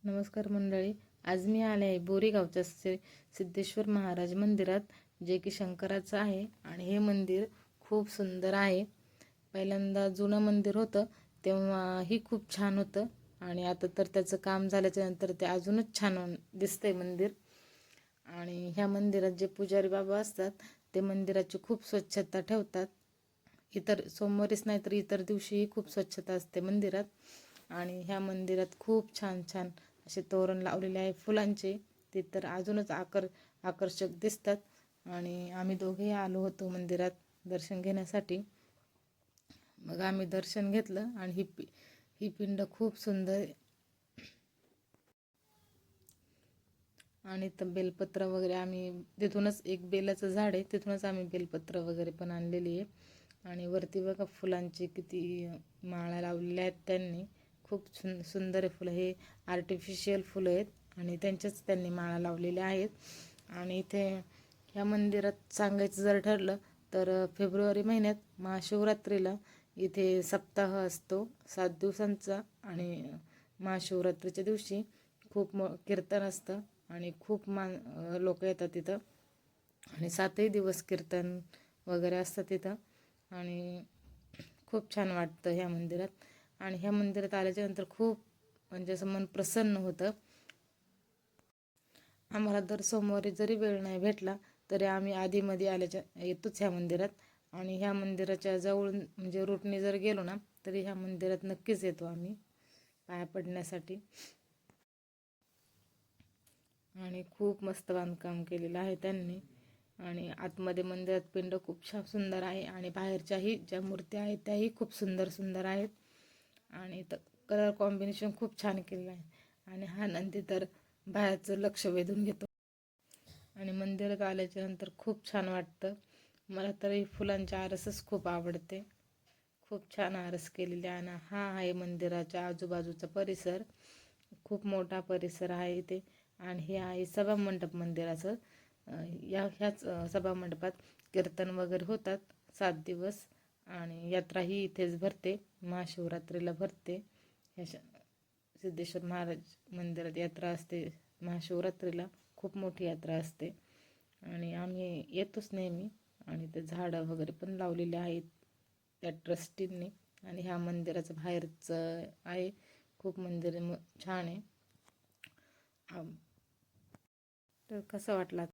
नमस्कार मंडळी. आज मी आले आहे बोरीगावच्या सिद्धेश्वर महाराज मंदिरात, जे की शंकराचं आहे. आणि हे मंदिर खूप सुंदर आहे. पहिल्यांदा जुनं मंदिर होतं तेव्हाही खूप छान होतं, आणि आता तर त्याचं काम झाल्याच्या नंतर ते अजूनच छान दिसतंय मंदिर. आणि ह्या मंदिरात जे पुजारी बाबा असतात ते मंदिराची खूप स्वच्छता ठेवतात. इतर सोमवारीच नाही तर इतर दिवशीही खूप स्वच्छता असते मंदिरात. आणि ह्या मंदिरात खूप छान छान असे तोरण लावलेले आहे फुलांचे. ते तर अजूनच आकर्षक दिसतात. आणि आम्ही दोघेही आलो होतो मंदिरात दर्शन घेण्यासाठी. मग आम्ही दर्शन घेतलं, आणि ही पिंड खूप सुंदर आहे. आणि तर बेलपत्र वगैरे आम्ही तिथूनच, एक बेलाचं झाड आहे तिथूनच आम्ही बेलपत्र वगैरे पण आणलेली आहे. आणि वरती बघा फुलांची किती माळा लावलेल्या आहेत त्यांनी. खूप सुंदर आहे फुलं. हे आर्टिफिशियल फुलं आहेत आणि त्यांनी माळा लावलेल्या आहेत. आणि इथे ह्या मंदिरात सांगायचं जर ठरलं तर फेब्रुवारी महिन्यात महाशिवरात्रीला इथे सप्ताह असतो 7 दिवसांचा. आणि महाशिवरात्रीच्या दिवशी खूप कीर्तन असतं आणि खूप लोक येतात तिथं. आणि 7ही दिवस कीर्तन वगैरे असतं तिथं. आणि खूप छान वाटतं ह्या मंदिरात. आणि ह्या मंदिरात आल्याच्यानंतर खूप म्हणजे असं मन प्रसन्न होतं. आम्हाला दर सोमवारी जरी वेळ नाही भेटला तरी आम्ही आधीमध्ये येतोच ह्या मंदिरात. आणि ह्या मंदिराच्या जवळ म्हणजे रूटने जर गेलो ना तरी ह्या मंदिरात नक्कीच येतो आम्ही पाया पडण्यासाठी. आणि खूप मस्त बांधकाम केलेलं आहे त्यांनी. आणि आतमध्ये मंदिरात पिंड खूप सुंदर आहे. आणि बाहेरच्याही ज्या मूर्त्या आहेत त्याही खूप सुंदर सुंदर आहेत. आणि कलर कॉम्बिनेशन खूप छान केलेलं आहे. आणि हा नंदी तर बाहेरचं लक्ष वेधून घेतो. आणि मंदिरात आल्याच्या नंतर खूप छान वाटतं. मला तरी फुलांची आरसच खूप आवडते. खूप छान आरस केलेली आहे. आणि हा आहे मंदिराच्या आजूबाजूचा परिसर. खूप मोठा परिसर आहे इथे. आणि हे आहे सभामंडप मंदिराचं. ह्याच सभामंडपात कीर्तन वगैरे होतात 7 दिवस. आणि यात्राही इथेच भरते, महाशिवरात्रीला भरते. ह्या सिद्धेश्वर महाराज मंदिरात यात्रा असते महाशिवरात्रीला. खूप मोठी यात्रा असते. आणि आम्ही येतोच नेहमी. आणि ते झाडं वगैरे पण लावलेले आहेत त्या ट्रस्टींनी. आणि ह्या मंदिराचं बाहेरचं आहे. खूप मंदिर छान आहे. तर कसं वाटलं